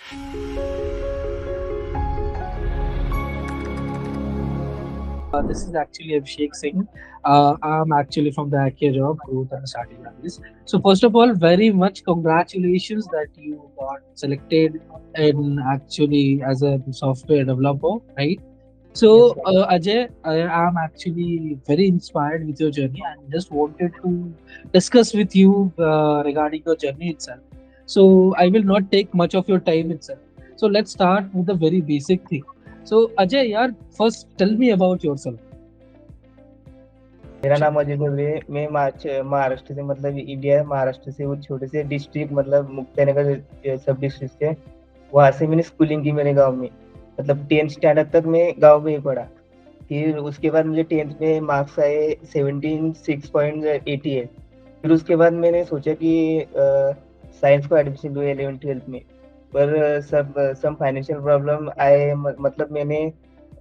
This is actually Abhishek Singh. I'm actually from the Acquia Job Growth and Starting Analyst. So first of all, very much congratulations that you got selected in actually as a software developer, right? Yes, So sir. Ajay, I am actually very inspired with your journey and just wanted to discuss with you regarding your journey itself. So I will not take much of your time itself. So let's start with the very basic thing. So Ajay, yaar, first tell me about yourself. मेरा नाम अजय चौधरी है। मैं महाराष्ट्र से, मतलब India Maharashtra से, वो छोटे से डिस्ट्रिक्ट, मतलब मुक्ताईनगर सब डिस्ट्रिक्ट से। वहाँ से मैंने स्कूलिंग की मेरे गांव में। मतलब 10th स्टैंडर्ड तक मैं गांव में ही पढ़ा। फिर उसके बाद मुझे 10th में मार्क्स आए 76.88। फिर उसके बाद मैंने सोचा कि साइंस को एडमिशन लूँ 11th 12th में। पर सब सम फाइनेंशियल प्रॉब्लम आए, मतलब मैंने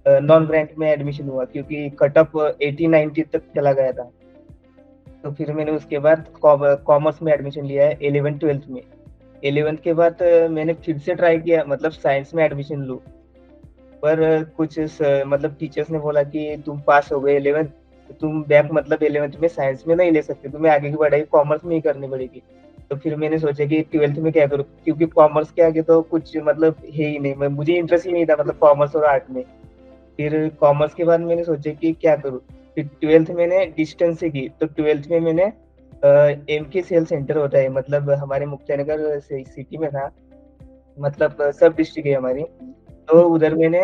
नॉन ब्रांच में एडमिशन हुआ क्योंकि कट ऑफ 80-90 तक चला गया था। तो फिर मैंने उसके बाद कॉमर्स में एडमिशन लिया है 11th 12th में। 11th के बाद मैंने फिर से ट्राई किया, मतलब साइंस में एडमिशन लूँ। पर मतलब टीचर्स ने बोला कि तुम पास हो गए 11th, तो तुम बैक, मतलब 11th में साइंस में नहीं ले सकते, तुम्हें आगे की पढ़ाई कॉमर्स में ही करनी पड़ेगी। तो फिर मैंने सोचा कि 12th में क्या करूँ, क्योंकि कॉमर्स के आगे तो कुछ मतलब है ही नहीं, मुझे इंटरेस्ट ही नहीं था, मतलब कॉमर्स और आर्ट में। फिर कॉमर्स के बाद मैंने सोचा कि क्या करूँ। फिर 12th मैंने डिस्टेंस से की, तो 12th में मैंने MK सेल सेंटर होता है, मतलब हमारे मुक्ताईनगर सिटी में था। मतलब सब डिस्ट्रिक्ट है हमारी। तो उधर मैंने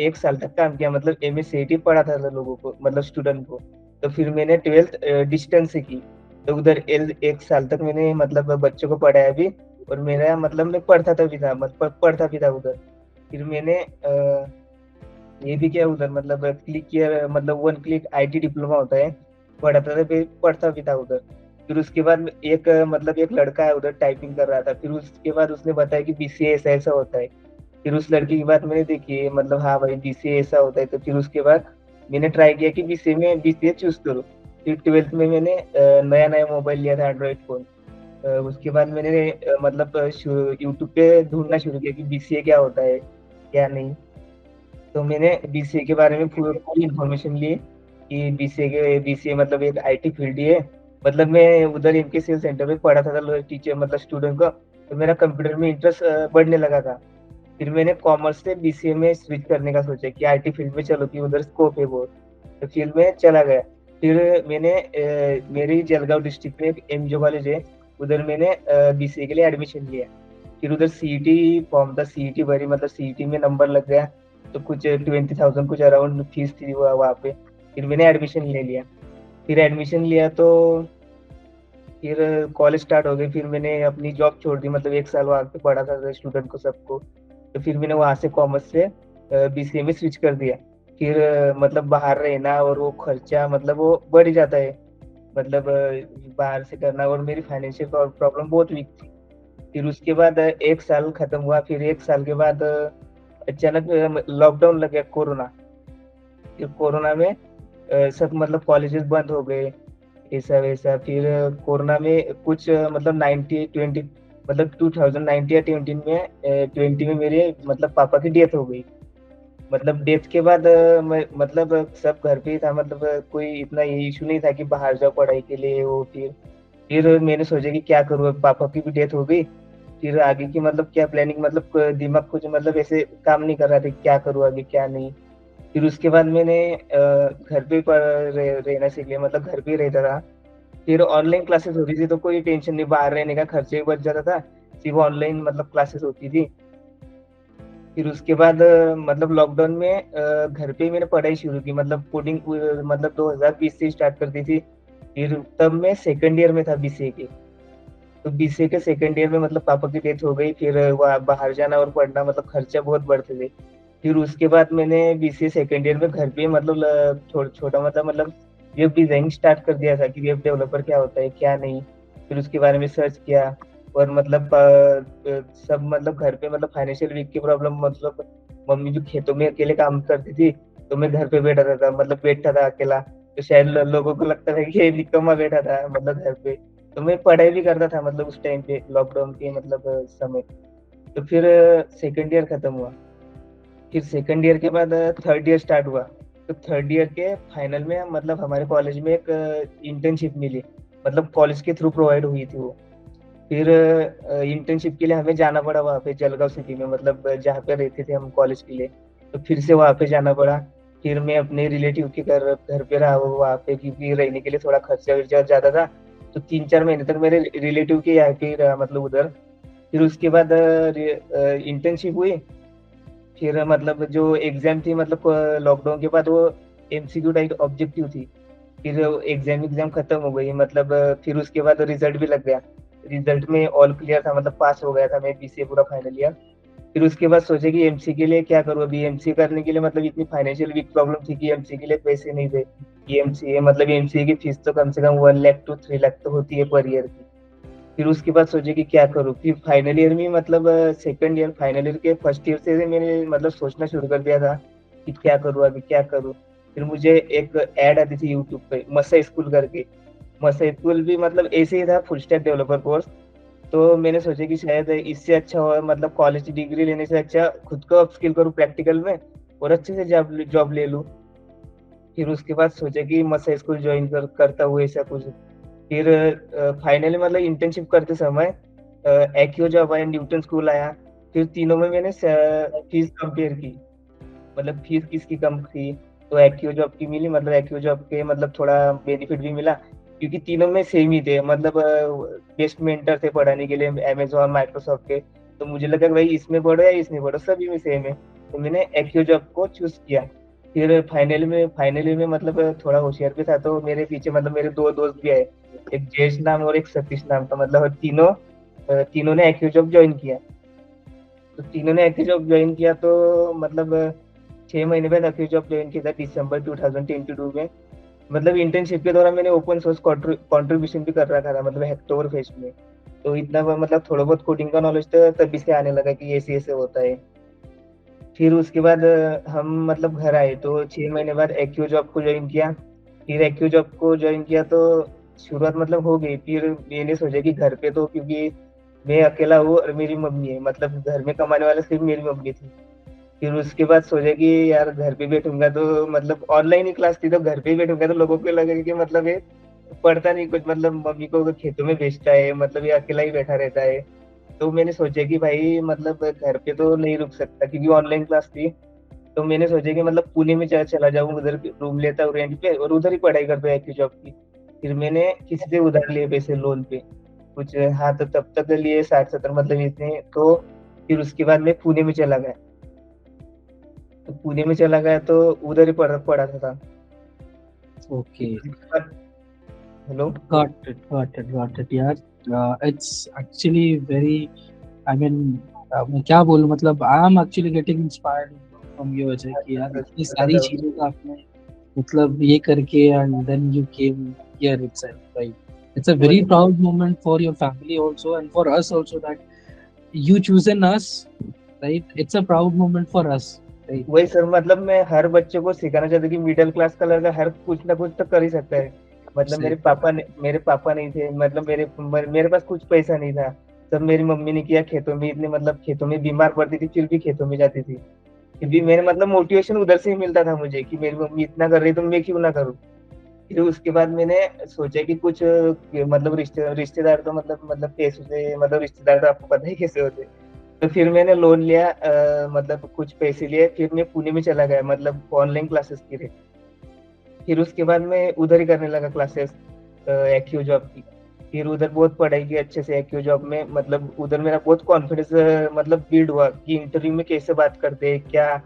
1 साल तक काम किया, मतलब MSCIT पढ़ा था लोगों को, मतलब स्टूडेंट को। तो फिर मैंने 12th डिस्टेंस से की। तो उधर 1 साल तक मैंने मतलब बच्चों को पढ़ाया भी। और मेरा मतलब मैं पढ़ता भी था, मतलब पढ़ता भी था उधर। फिर मैंने ये भी किया उधर, मतलब क्लिक किया, मतलब 1 क्लिक IT डिप्लोमा होता है, पढ़ता था, फिर पढ़ता भी था उधर। फिर उसके बाद एक मतलब एक लड़का है उधर टाइपिंग कर रहा था, फिर उसके बाद उसने बताया कि BCA ऐसा ऐसा होता है। फिर उस लड़के की बात मैंने देखी, मतलब हाँ भाई BCA ऐसा होता है। तो फिर उसके बाद मैंने ट्राई किया कि BCA चूज करूँ। फिर 12th में मैंने नया नया मोबाइल लिया था, एंड्रॉइड फोन। उसके बाद मैंने मतलब यूट्यूब पे ढूंढना शुरू किया कि BCA क्या होता है, क्या नहीं। तो मैंने BCA के बारे में पूरी पूरी इन्फॉर्मेशन ली कि BCA मतलब एक IT फील्ड ही है। मतलब मैं उधर इनके सेल सेंटर में पढ़ा था टीचर, मतलब स्टूडेंट का। तो मेरा कंप्यूटर में इंटरेस्ट बढ़ने लगा था। फिर मैंने कॉमर्स से BCA में स्विच करने का सोचा कि IT फील्ड में चलो, कि उधर स्कोप है बहुत। तो फील्ड में चला गया। फिर मैंने मेरी जलगांव डिस्ट्रिक्ट में एक MJO कॉलेज है, उधर मैंने BCA के लिए एडमिशन लिया। फिर उधर CET फॉर्म था, CET भरी, मतलब CET में नंबर लग गया। तो कुछ 20,000 कुछ अराउंड फीस थी वहाँ पे। फिर मैंने एडमिशन ले लिया। फिर एडमिशन लिया तो फिर कॉलेज स्टार्ट हो गई। फिर मैंने अपनी जॉब छोड़ दी, मतलब 1 साल वहाँ पे पढ़ा था स्टूडेंट को सबको। तो फिर मैंने वहाँ से कॉमर्स से BCA में स्विच कर दिया। फिर मतलब बाहर रहना और वो खर्चा, मतलब वो बढ़ ही जाता है। मतलब बाहर से करना, और मेरी फाइनेंशियल प्रॉब्लम बहुत वीक थी। फिर उसके बाद 1 साल खत्म हुआ। फिर 1 साल के बाद अचानक लॉकडाउन लग गया, कोरोना। फिर कोरोना में सब मतलब कॉलेजेस बंद हो गए, ऐसा वैसा। फिर कोरोना में कुछ मतलब 90-20, मतलब 2019 या 20 में 20 में मेरे मतलब पापा की डेथ हो गई। मतलब डेथ के बाद मतलब सब घर पे ही था, मतलब कोई इतना ये इशू नहीं था कि बाहर जाओ पढ़ाई के लिए वो। फिर मैंने सोचा कि क्या करूँ, अब पापा की भी डेथ हो गई। फिर आगे की मतलब क्या प्लानिंग, मतलब दिमाग कुछ मतलब ऐसे काम नहीं कर रहा था कि क्या करूँ आगे क्या नहीं। फिर उसके बाद मैंने घर पे रहना सीख लिया, मतलब घर पे ही रहता था। फिर ऑनलाइन क्लासेस होती थी, तो कोई टेंशन नहीं, बाहर रहने का खर्चे भी बच जाता था। सिर्फ ऑनलाइन मतलब क्लासेस होती थी। फिर उसके बाद मतलब लॉकडाउन में घर पे ही मैंने पढ़ाई शुरू की, मतलब कोडिंग मतलब 2020 से स्टार्ट कर दी थी। फिर तब मैं सेकंड ईयर में था BCA के। तो BCA के सेकंड ईयर में मतलब पापा की डेथ हो गई। फिर वहाँ बाहर जाना और पढ़ना, मतलब खर्चा बहुत बढ़ते थे। फिर उसके बाद मैंने BCA सेकंड ईयर में घर पे मतलब छोटा मतलब वेब डिजाइनिंग स्टार्ट कर दिया था कि वेब डेवलपर क्या होता है क्या नहीं। फिर उसके बारे में सर्च किया। और मतलब सब मतलब घर पे मतलब फाइनेंशियल वीक की प्रॉब्लम, मतलब मम्मी जो खेतों में अकेले काम करती थी, तो मैं घर पे बैठा था, मतलब बैठा था अकेला। तो शायद लोगों को लगता था कि ये निकम्मा बैठा था मतलब घर पे। तो मैं पढ़ाई भी करता था, मतलब उस टाइम पे लॉकडाउन के मतलब समय। तो फिर सेकंड ईयर खत्म हुआ। फिर सेकंड ईयर के बाद थर्ड ईयर स्टार्ट हुआ। तो थर्ड ईयर के फाइनल में मतलब हमारे कॉलेज में एक इंटर्नशिप मिली, मतलब कॉलेज के थ्रू प्रोवाइड हुई थी वो। फिर इंटर्नशिप के लिए हमें जाना पड़ा वहाँ पे जलगांव सिटी में, मतलब जहाँ पे रहते थे हम कॉलेज के लिए। तो फिर से वहाँ पे जाना पड़ा। फिर मैं अपने रिलेटिव के घर घर पे रहा वो वहाँ पे, क्योंकि रहने के लिए थोड़ा खर्चा वर्चा ज्यादा था। तो 3-4 महीने तक मेरे रिलेटिव के यहाँ पे ही रहा, मतलब उधर। फिर उसके बाद इंटर्नशिप हुई। फिर मतलब जो एग्जाम थी, मतलब लॉकडाउन के बाद वो एमसीक्यू टाइप ऑब्जेक्टिव थी। फिर एग्जाम एग्जाम खत्म हो गई, मतलब फिर उसके बाद रिजल्ट भी लग गया। रिजल्ट में ऑल क्लियर था, मतलब पास हो गया था मैं बीसीए पूरा फाइनल ईयर। फिर उसके बाद सोचे कि एमसी के लिए क्या करूँ, अभी एमसी करने के लिए मतलब इतनी फाइनेंशियल वीक प्रॉब्लम थी कि एमसी के लिए पैसे नहीं थे। कि एमसीए मतलब एमसीए की फीस तो कम से कम 1 लाख to 3 लाख तो होती है पर ईयर की। फिर उसके बाद सोचे कि क्या करूँ, फिर फाइनल ईयर में मतलब सेकंड ईयर फाइनल ईयर के फर्स्ट ईयर से मैंने मतलब सोचना शुरू कर दिया था कि क्या करूँ अभी क्या करूँ। फिर मुझे एक ऐड आती थी यूट्यूब पे, मसा स्कूल करके। मसा स्कूल भी मतलब ऐसे ही था, फुल स्टैक डेवलपर कोर्स। तो मैंने सोचा कि शायद इससे अच्छा हो, मतलब कॉलेज की डिग्री लेने से अच्छा खुद को अपस्किल करूँ प्रैक्टिकल में, और अच्छे से जॉब जॉब ले लूँ। फिर उसके बाद सोचा कि मसा स्कूल ज्वाइन करता हूँ ऐसा कुछ। फिर फाइनली मतलब इंटर्नशिप करते समय एक्यो जॉब आया, न्यूटन स्कूल आया। फिर तीनों में मैंने फीस कंपेयर की, मतलब फीस किसकी कम थी। तो एक्यो जॉब की मिली, मतलब एक्यो जॉब के मतलब थोड़ा बेनिफिट भी मिला, क्योंकि तीनों में सेम ही थे, मतलब बेस्ट मेंटर थे पढ़ाने के लिए अमेजोन माइक्रोसॉफ्ट के। तो मुझे लगा कि भाई इसमें पढ़ो या इसमें पढ़ो, सभी में सेम है। तो मैंने एक्यो जॉब को चूज किया। फिर फाइनली में मतलब थोड़ा होशियार भी था, तो मेरे पीछे मतलब मेरे दो दोस्त भी आए, एक जयेश नाम और एक सतीश नाम का, मतलब तीनों ने एक्यो जॉब ज्वाइन किया। तो तीनों ने एक्यो जॉब ज्वाइन किया, तो मतलब 6 महीने बाद एक्यो जॉब ज्वाइन किया था दिसंबर 2022 में। मतलब इंटर्नशिप के दौरान मैंने ओपन सोर्स कंट्रीब्यूशन भी कर रखा था, मतलब हेक्टोबर फेस्ट में। तो इतना मतलब थोड़ा बहुत कोडिंग का नॉलेज तो तभी से आने लगा कि ऐसे ऐसे होता है। फिर उसके बाद हम मतलब घर आए, तो 6 महीने बाद एक्यू जॉब को ज्वाइन किया। फिर एक्यू जॉब को ज्वाइन किया तो शुरुआत मतलब हो गई। फिर मैंने सोचा कि घर पे तो, क्योंकि मैं अकेला हूँ और मेरी मम्मी है, मतलब घर में कमाने वाला सिर्फ मेरी मम्मी थी। फिर उसके बाद सोचा कि यार घर पे बैठूंगा तो, मतलब ऑनलाइन ही क्लास थी तो घर पे ही बैठूंगा तो लोगों को लगेगा कि मतलब ये पढ़ता नहीं कुछ, मतलब मम्मी को खेतों में भेजता है, मतलब ये अकेला ही बैठा रहता है। तो मैंने सोचा कि भाई मतलब घर पे तो नहीं रुक सकता, क्योंकि ऑनलाइन क्लास थी। तो मैंने सोचा कि मतलब पुणे में चला जाऊँ, उधर रूम लेता हूँ रेंट पे और उधर ही पढ़ाई करता हूँ एक्टिव जॉब की। फिर मैंने किसी से उधार लिए पैसे लोन पे कुछ, हाँ, तो तब तक लिए 60-70, मतलब इतने तो। फिर उसके बाद मैं पुणे में चला गया। तो पुणे में चला गया तो उधर ही पढ़ा था। Okay. हेलो। Got it. यार, it's actually very, I mean, मैं क्या बोलूं, मतलब I am actually getting inspired from you Ajay, कि यार इतनी सारी चीजों का आपने मतलब ये करके and then you came here itself, right? It's a very वही proud moment for your family also and for us also that you chosen us, right? It's a proud moment for us, right? वही sir, मतलब मैं हर बच्चे को सिखाना चाहता हूँ कि मिडिल क्लास का लड़का हर कुछ ना कुछ तो कर ही सकता है। मतलब Say, मेरे पापा नहीं थे, मतलब मेरे पास कुछ पैसा नहीं था। सब मेरी मम्मी ने किया खेतों में, इतने मतलब खेतों में बीमार पड़ती थी फिर भी खेतों में जाती थी। फिर भी मेरे मतलब मोटिवेशन उधर से ही मिलता था मुझे कि मेरी मम्मी इतना कर रही है तो मैं क्यों ना करूँ। फिर उसके बाद मैंने सोचा कि कुछ मतलब रिश्तेदार तो मतलब पैसों से, मतलब रिश्तेदार तो आपको पता ही कैसे होते हैं। तो फिर मैंने लोन लिया, मतलब कुछ पैसे लिए, फिर मैं पुणे में चला गया, मतलब ऑनलाइन क्लासेस के लिए। फिर उसके बाद मैं उधर ही करने लगा क्लासेस एक्यू जॉब की। फिर उधर बहुत पढ़ाई की अच्छे से एक्यू जॉब में, मतलब उधर मेरा बहुत कॉन्फिडेंस मतलब बिल्ड हुआ कि इंटरव्यू में कैसे बात करते हैं क्या।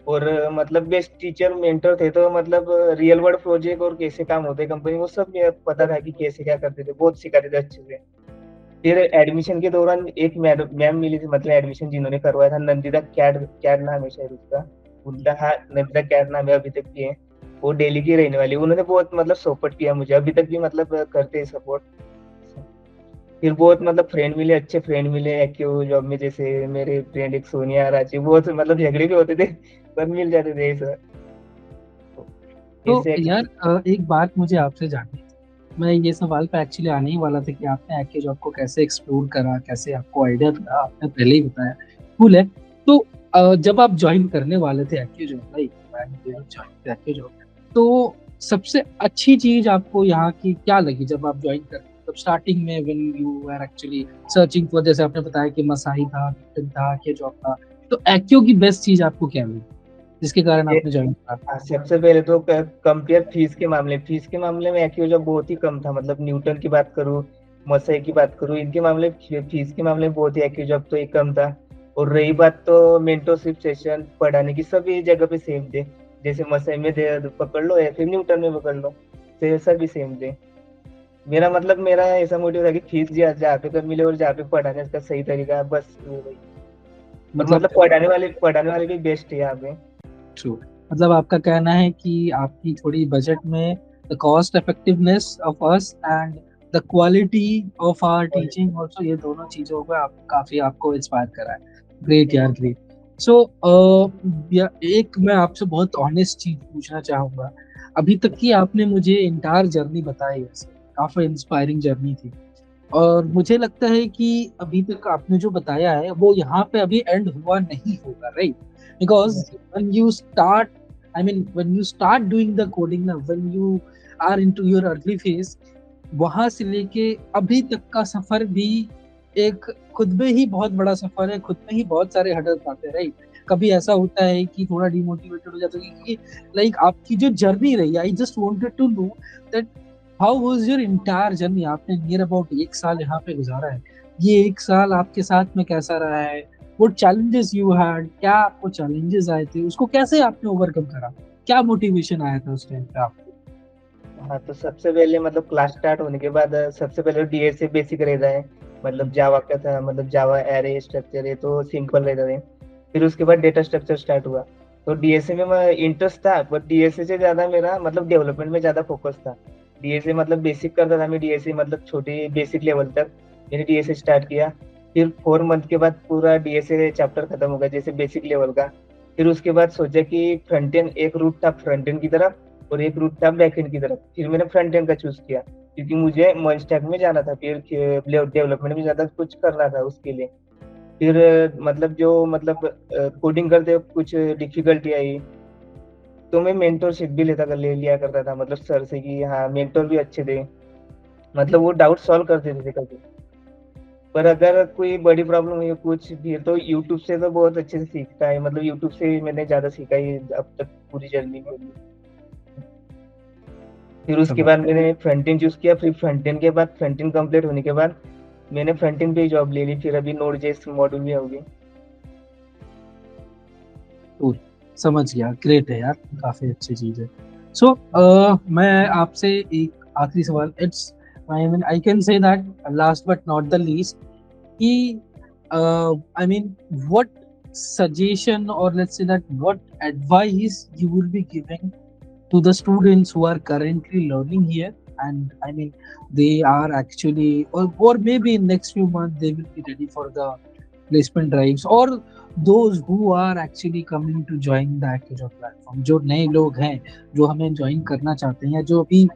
और मतलब बेस्ट टीचर मेंटर थे, तो मतलब रियल वर्ल्ड प्रोजेक्ट और कैसे काम होते हैं कंपनी, वो सब मुझे पता था कि कैसे क्या करते थे, बहुत सिखाते थे अच्छे से। फिर एडमिशन के दौरान एक मैम मिली थी, मतलब एडमिशन जिन्होंने करवाया था, नंदिता कैड कैड नाम है शायद उसका, उनका, हाँ, नंदिता कैड नाम है, अभी तक भी है। वो दिल्ली की रहने वाली, उन्होंने बहुत मतलब सपोर्ट किया मुझे, अभी तक भी मतलब करते हैं सपोर्ट। फिर बहुत मतलब फ्रेंड मिले, अच्छे फ्रेंड मिले एक्यू जॉब में, जैसे मेरे फ्रेंड एक सोनिया रांची, बहुत मतलब झगड़े भी होते थे पर मिल जाते थे ऐसा। तो तो ऐसे यार, एक बात मुझे आपसे जाननी थी। मैं ये सवाल पे एक्चुअली आने ही वाला था कि आपने एक्के जॉब को कैसे एक्सप्लोर करा, कैसे आपको आइडिया था, आपने पहले ही बताया। कूल है। तो जब आप ज्वाइन करने वाले थे एक्यूजॉब, लाइक ज्वाइन एक्यूजॉब, तो सबसे अच्छी चीज आपको यहाँ की क्या लगी जब आप ज्वाइन कर, मतलब स्टार्टिंग में when you are actually searching for, जैसे आपने बताया कि मसाई था, टिन था, के जॉब था, तो एक्यू की बेस्ट चीज आपको क्या लगी जिसके कारण ये आपने ज्वाइन करा? सबसे पहले तो कंपेयर फीस के मामले में एक्यूजॉब बहुत ही कम था। मतलब न्यूटन की बात करूँ, मसाई की बात करूँ, इनके मामले फीस के मामले में बहुत ही एक्यूजॉब तो एक कम था। और रही बात तो मेंटरशिप सेशन पढ़ाने की, सभी जगह पे सेम थे। जैसे मसाई में पकड़ लो या फिर न्यूटन में पकड़ लो, सभी सेम थे। मेरा ऐसा मोटिव था कि फीस जहाँ पे कम मिले और जहाँ पे पढ़ाने का सही तरीका है, बस वो वही। और मतलब मतलब पढ़ाने वाले भी बेस्ट है यहाँ पे। ट्रू, मतलब आपका कहना है कि आपकी थोड़ी बजट में the cost effectiveness of us and the quality of our teaching also, ये दोनों चीजों को आप काफी आपको इंस्पायर करा है। ग्रेट यार, ग्रेट। सो एक मैं आपसे बहुत ऑनेस्ट चीज पूछना चाहूंगा। अभी तक की आपने मुझे इंटायर जर्नी बताई, वैसे काफी इंस्पायरिंग जर्नी थी, और मुझे लगता है कि अभी तक आपने जो बताया है वो यहाँ पे अभी एंड हुआ नहीं होगा, right? Because when you start, I mean when you start doing the coding now, when you are into your early phase, वहां से लेके अभी तक का सफर भी एक खुद में ही बहुत बड़ा सफर है, खुद में ही बहुत सारे हर्डल्स आते हैं, राइट? कभी ऐसा होता है कि थोड़ा डिमोटिवेटेड हो जाते हो, क्योंकि लाइक आपकी जो जर्नी रही, I just wanted to know that how was your entire journey. आपने नियर अबाउट 1 साल यहाँ पे गुजारा है, ये 1 साल आपके साथ में कैसा रहा है? व्हाट चैलेंजेस यू हैड, क्या आपको चैलेंजेस आए थे, उसको कैसे आपने ओवरकम करा, क्या मोटिवेशन आया था उस टाइम पे आपको? हाँ, तो सबसे पहले मतलब क्लास स्टार्ट होने के बाद सबसे पहले डीएस से बेसिक रहता है। मतलब जावा का था, मतलब जावा एरे स्ट्रक्चर है तो सिंपल रहता है। फिर उसके बाद डेटा स्ट्रक्चर स्टार्ट हुआ। तो डीएसए में मैं इंटरेस्ट था, बट डीएसए से ज्यादा मेरा मतलब डेवलपमेंट में ज्यादा फोकस था। डीएसए मतलब बेसिक करता था मैं, डीएसए मतलब छोटी बेसिक लेवल तक मैंने डीएसए स्टार्ट किया। फिर 4 मंथ के बाद पूरा डीएसए चैप्टर खत्म हो गया, जैसे बेसिक लेवल का। फिर उसके बाद सोचा कि फ्रंट एंड, एक रूट था फ्रंट एंड की तरफ और एक रूट था बैकएंड की तरफ। फिर मैंने फ्रंट एंड का चूज किया क्योंकि मुझे मर्ज स्टैक में जाना था, फिर डेवलपमेंट में ज्यादा कुछ करना था उसके लिए। फिर मतलब जो मतलब कोडिंग करते वक्त कुछ डिफिकल्टी आई तो मैं मेंटरशिप भी ले लिया करता था, मतलब सर से, कि हाँ मेंटर भी अच्छे थे, मतलब वो डाउट सॉल्व कर देते थे कभी। पर अगर कोई बड़ी प्रॉब्लम हुई कुछ भी तो यूट्यूब से तो बहुत अच्छे से सीखता है, मतलब यूट्यूब से मैंने ज्यादा सीखा ही अब तक पूरी जर्नी में। फिर उसके समझ बाद मैंने फ्रंट एंड चूज किया। फिर फ्रंट एंड के बाद फ्रंट एंड कंप्लीट होने के बाद मैंने फ्रंट एंड पे ही जॉब ले ली। फिर अभी नोड जेएस मॉड्यूल में होगी। Cool, समझ गया, ग्रेट है यार, काफी अच्छी चीज है। सो मैं आपसे एक आखिरी सवाल, it's, I mean I can say that last but not the least, कि I mean what suggestion, or let's say that what advice you will be giving to the students who are currently learning here, and I mean they are actually, or maybe in next few months they will be ready for the placement drives, or those who are actually coming to join the Accujo platform, जो नए लोग हैं जो हमें join करना चाहते हैं, या जो अभी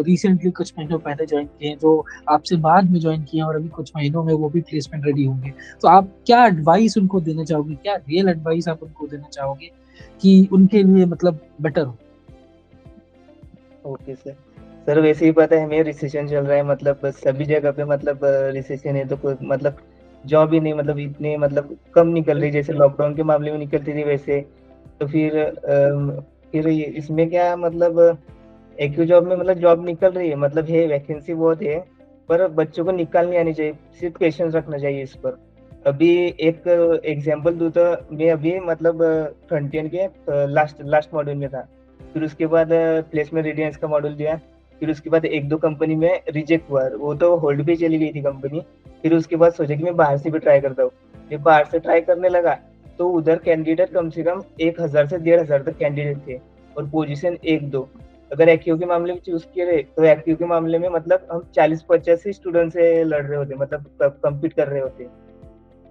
रिसेंटली कुछ महीनों पहले ज्वाइन किए हैं, जो आपसे बाद में ज्वाइन किए हैं और अभी कुछ महीनों में वो भी प्लेसमेंट रेडी होंगे, तो आप क्या एडवाइस उनको देना चाहोगे, क्या रियल एडवाइस आप उनको देना चाहोगे कि उनके लिए मतलब बेटर हो? Okay sir. सर वैसे ही पता है हमें रिसेशन चल रहा है, मतलब सभी जगह पे मतलब रिसेशन है, तो कोई मतलब जॉब ही नहीं, मतलब इतने मतलब कम निकल रही, जैसे लॉकडाउन के मामले में निकलती थी वैसे। तो फिर इसमें क्या मतलब एक ही जॉब में मतलब जॉब निकल रही है, मतलब है वैकेंसी बहुत है, पर बच्चों को निकालनी आनी चाहिए, सिर्फ पेशेंस रखना चाहिए इस पर। अभी एक एग्जांपल दूं तो मैं अभी मतलब फ्रंट एंड के लास्ट लास्ट मॉड्यूल में था। फिर उसके बाद प्लेसमेंट रेडियंस का मॉड्यूल दिया। फिर उसके बाद एक दो कंपनी में रिजेक्ट हुआ, वो तो होल्ड पे चली गई थी कंपनी। फिर उसके बाद सोचा कि मैं बाहर से भी ट्राई करता हूँ। मैं बाहर से ट्राई करने लगा तो उधर कैंडिडेट कम से कम 1,000 से 1,500 तक कैंडिडेट थे, और पोजीशन एक दो। अगर एक्यू के मामले में चूज किए रहे तो एक्यू के मामले में मतलब हम 40-85 स्टूडेंट से लड़ रहे होते, मतलब कम्पीट कर रहे होते।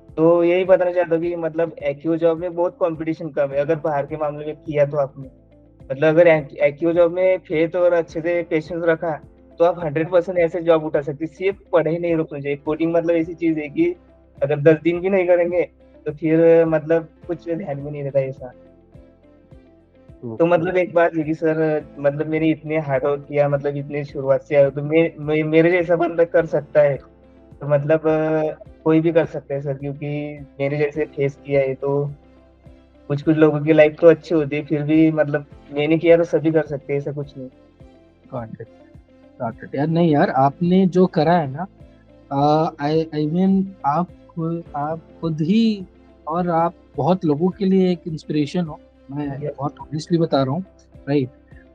तो यही बताना चाहता हूँ कि मतलब एक्यू जॉब में बहुत कंपटीशन कम है, अगर बाहर के मामले में किया तो आपने, मतलब अगर एक्यू जॉब में फेथ और अच्छे से पेशेंस रखा तो आप 100% ऐसे जॉब उठा सकते, सिर्फ पढ़ाई नहीं रोकनी चाहिए। कोडिंग मतलब ऐसी चीज है कि अगर 10 दिन भी नहीं करेंगे तो फिर मतलब कुछ ध्यान में नहीं रहता ऐसा। तो मतलब एक बात ये कि सर, मतलब मैंने इतने हार्ड वर्क किया, मतलब इतनी शुरुआत से आया, तो मेरे जैसा बंदा कर सकता है, तो मतलब कोई भी कर सकता है सर, क्योंकि मेरे जैसे फेस किया है। तो कुछ कुछ लोगों की लाइफ तो अच्छी होती है, फिर भी मतलब मैंने किया तो सभी कर सकते हैं, ऐसा कुछ नहीं। गॉट इट, गॉट इट यार। नहीं यार, आपने जो करा है ना, आई आई मीन, आप खुद ही, और आप बहुत लोगों के लिए एक इंस्पिरेशन हो। मैं Yes. बहुत ऑनेस्टली बता रहा हूँ, right.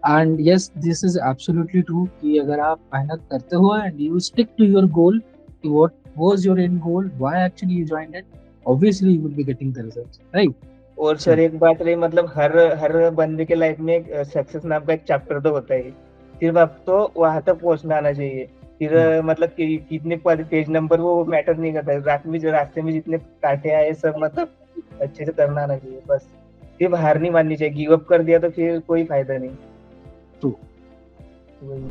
And yes, this is absolutely true कि अगर आप मेहनत करते हो and you stick to your goal, कि what was your end goal, why actually you joined it, obviously you will be getting the results, right. और sir एक बात रही, मतलब हर हर बंदे के लाइफ में सक्सेस नाम का एक चैप्टर तो होता है, सिर्फ आपको वहां तक पहुंचना आना चाहिए। फिर मतलब कितने पेज नंबर वो मैटर नहीं करता, रास्ते में जितने कांटे आए सब मतलब अच्छे से करना आना चाहिए बस। सिर्फ हार नहीं माननी चाहिए, गिव अप कर दिया तो फिर कोई फायदा नहीं। ट्रू। वही।